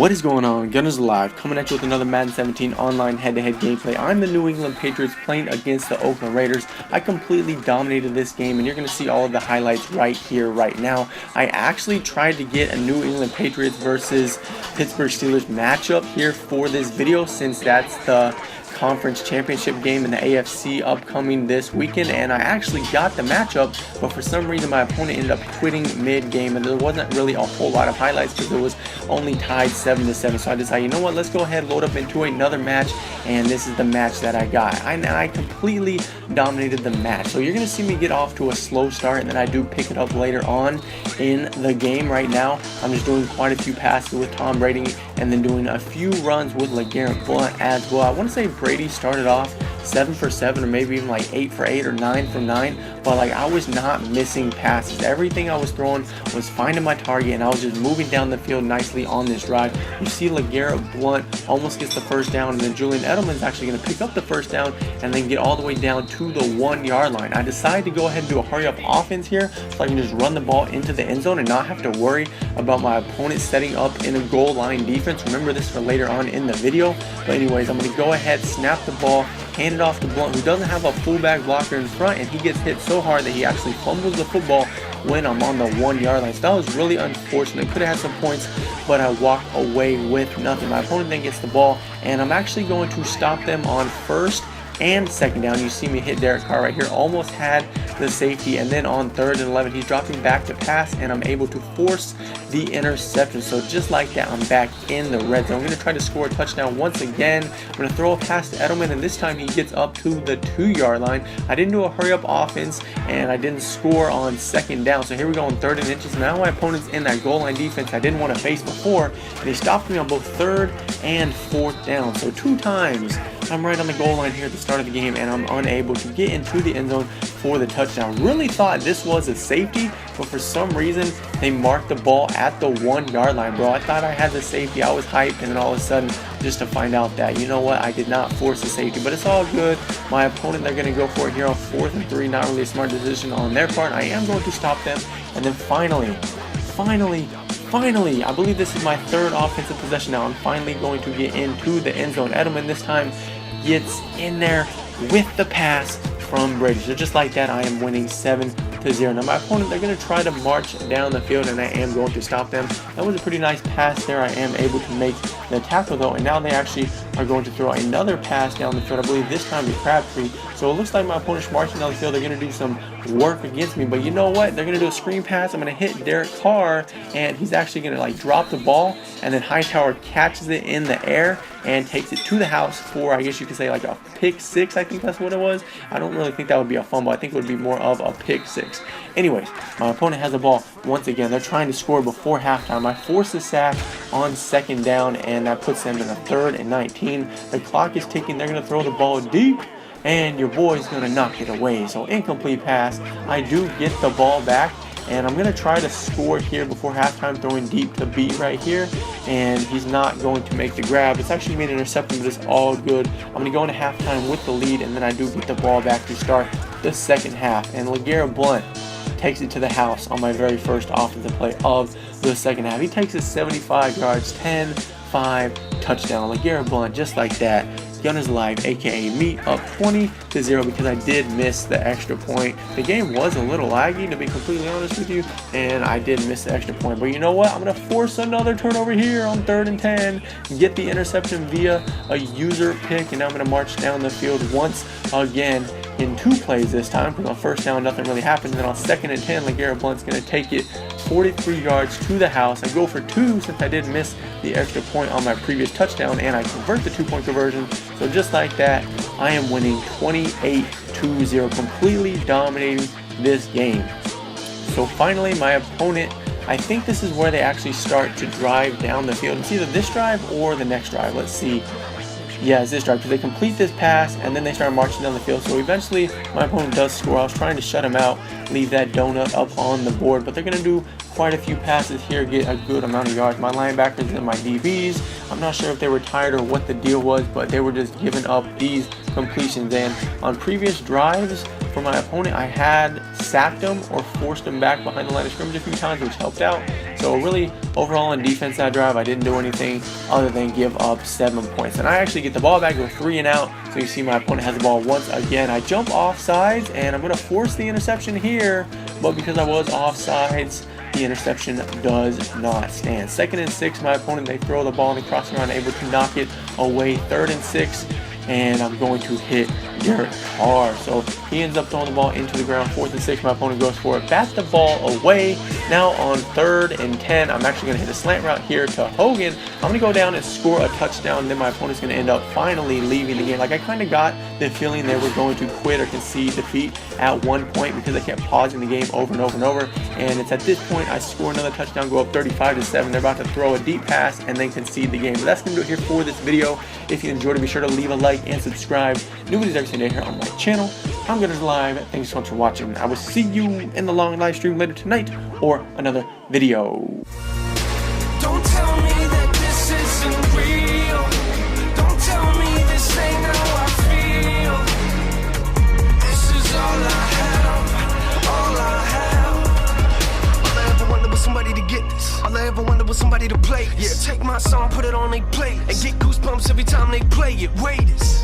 What is going on? Gunners Alive, coming at you with another Madden 17 online head-to-head gameplay. I'm the New England Patriots playing against the Oakland Raiders. I completely dominated this game, and you're going to see all of the highlights right here, right now. I actually tried to get a New England Patriots versus Pittsburgh Steelers matchup here for this video, since that's the conference championship game in the AFC upcoming this weekend, and I actually got the matchup, but for some reason my opponent ended up quitting mid-game, and there wasn't really a whole lot of highlights because it was only tied 7-7. So I decided, you know what, let's go ahead, load up into another match, and this is the match that I got. I completely dominated the match. So you're going to see me get off to a slow start, and then I do pick it up later on in the game. Right now I'm just doing quite a few passes with Tom Brady, and then doing a few runs with LeGarrette Blount as well. I want to say Brady started off 7 for 7, or maybe even like 8 for 8 or 9 for 9, but like I was not missing passes. Everything I was throwing was finding my target, and I was just moving down the field nicely on this drive. You see LeGarrette Blount almost gets the first down, and then Julian Edelman's actually going to pick up the first down and then get all the way down to the 1-yard line. I decided to go ahead and do a hurry up offense here so I can just run the ball into the end zone and not have to worry about my opponent setting up in a goal line defense. Remember this for later on in the video. But anyways, I'm going to go ahead, snap the ball, hand it off to Blount, who doesn't have a fullback blocker in front, and he gets hit so hard that he actually fumbles the football when I'm on the 1-yard line. So that was really unfortunate. Could have had some points, but I walked away with nothing. My opponent then gets the ball, and I'm actually going to stop them on first and second down. You see me hit Derek Carr right here, almost had the safety, and then on 3rd and 11 he's dropping back to pass, and I'm able to force the interception. So just like that, I'm back in the red zone. I'm going to try to score a touchdown once again. I'm going to throw a pass to Edelman, and this time he gets up to the 2-yard line. I didn't do a hurry up offense, and I didn't score on 2nd down. So here we go on 3rd and inches. Now my opponent's in that goal line defense I didn't want to face before, and he stopped me on both 3rd and 4th down. So 2 times I'm right on the goal line here at the start of the game, and I'm unable to get into the end zone for the touchdown. Really thought this was a safety, but for some reason they marked the ball at the 1-yard line, bro. I thought I had the safety. I was hyped, and then all of a sudden just to find out that, you know what, I did not force the safety. But it's all good. My opponent, they're going to go for it here on 4th and 3. Not really a smart decision on their part. I am going to stop them, and then finally, I believe this is my 3rd offensive possession now. I'm finally going to get into the end zone. Edelman this time gets in there with the pass from Brady. So just like that, I am winning 7-0. Now my opponent, they're going to try to march down the field, and I am going to stop them. That was a pretty nice pass there. I am able to make the tackle though, and now they actually are going to throw another pass down the field. I believe this time to Crabtree. So it looks like my opponent's marching down the field. They're going to do some work against me, but you know what? They're going to do a screen pass. I'm going to hit Derek Carr, and he's actually going to like drop the ball, and then Hightower catches it in the air and takes it to the house for, I guess you could say, like a pick 6. I think that's what it was. I don't really think that would be a fumble. I think it would be more of a pick 6. Anyways, my opponent has the ball once again. They're trying to score before halftime. I force the sack on 2nd down, and that puts them in a 3rd and 19. The clock is ticking. They're going to throw the ball deep, and your boy's going to knock it away. So incomplete pass. I do get the ball back, and I'm going to try to score here before halftime, throwing deep to B right here, and he's not going to make the grab. It's actually made an interception, but it's all good. I'm going to go into halftime with the lead, and then I do get the ball back to start the 2nd half, and LeGarrette Blount takes it to the house on my very first offensive play of the 2nd half. He takes it 75 yards, 10-5 touchdown. LeGarrette Blount, just like that. Gunners Alive, aka me, up 20-0 because I did miss the extra point. The game was a little laggy, to be completely honest with you, and I did miss the extra point. But you know what? I'm going to force another turnover here on 3rd and 10, get the interception via a user pick, and now I'm going to march down the field once again in 2 plays this time, because on 1st down nothing really happened. And then on 2nd and 10, LeGarrette Blount's going to take it 43 yards to the house. I go for 2 since I did miss the extra point on my previous touchdown, and I convert the 2-point conversion. So just like that, I am winning 28-0, completely dominating this game. So finally, my opponent, I think this is where they actually start to drive down the field. It's either this drive or the next drive. Let's see. Yeah, it's this drive, because they complete this pass, and then they start marching down the field. So eventually, my opponent does score. I was trying to shut him out, leave that donut up on the board, but they're going to do quite a few passes here, get a good amount of yards. My linebackers and my DBs, I'm not sure if they were tired or what the deal was, but they were just giving up these completions. And on previous drives For my opponent, I had sacked him or forced him back behind the line of scrimmage a few times, which helped out. So really, overall on defense that drive, I didn't do anything other than give up 7 points. And I actually get the ball back, go 3 and out. So you see my opponent has the ball once again. I jump offsides, and I'm going to force the interception here. But because I was offsides, the interception does not stand. 2nd and 6, my opponent, they throw the ball in the crossing around, able to knock it away. 3rd and 6, and I'm going to hit Derek Carr. So he ends up throwing the ball into the ground. 4th and 6, my opponent goes for it, bats the ball away. Now on 3rd and 10, I'm actually going to hit a slant route here to Hogan. I'm going to go down and score a touchdown. Then my opponent's going to end up finally leaving the game. Like, I kind of got the feeling they were going to quit or concede defeat at one point because they kept pausing the game over and over and over. And it's at this point I score another touchdown, go up 35-7. They're about to throw a deep pass and then concede the game. But that's going to do it here for this video. If you enjoyed it, be sure to leave a like and subscribe. New videos every single day here on my channel. I'm Gunners Live. Thanks so much for watching. I will see you in the long live stream later tonight or another video. Don't tell me that this isn't real. Don't tell me this ain't how I feel. This is all I have, all I have. All I ever wanted was somebody to get this. All I ever wanted was somebody to play this. Yeah, take my song, put it on they play, and get goosebumps every time they play it. Waiters.